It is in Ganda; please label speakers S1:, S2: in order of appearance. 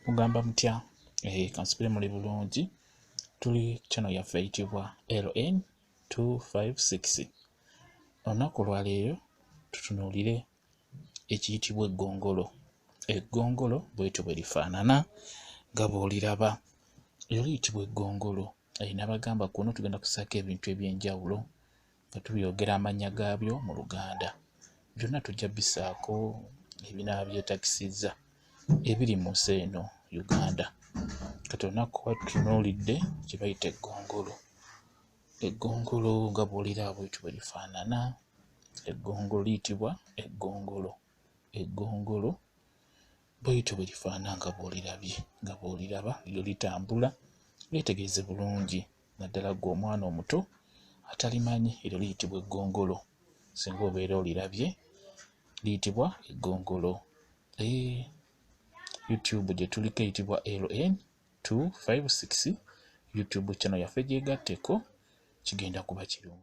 S1: Mugamba mutya? Kansipire muli bulungi. Tuli channel yaffe eyitibwa LN256. Olunaku lwaleero tutunuulire ekiyitibwa eggongolo. Eggongolo bw'etyo bwe lifaanana nga bw'oliraba. Eryo liyitibwa eggongolo. N'abagamba kuno tugenda kusaako ebintu eby'enjawulo nga tubyogera amannya gaabyo mu Luganda. Byonna tujja bisaako ebinaaba byetakisizza ebiri mu nsi eno Uganda. Kati olunaku tutunuulidde kye bayita eggongolo. Eggongolo nga bw'oliraba bw'etyo bwe lifaanana. Eggongolo liyitibwa eggongolo. Eggongolo bw'etyo bwe lifaanana nga bw'olirabye, nga bw'oliraba lyo litambula. Lyetegereze bulungi naddala ggwe omwana omuto atalimanyi, eryo liyitibwa eggongolo. Singa obeera olirabye liyitibwa eggongolo. YouTube gye tuliko eyitibwa LN256. YouTube channel yaffe gyegatteko, kigenda kuba kirungi.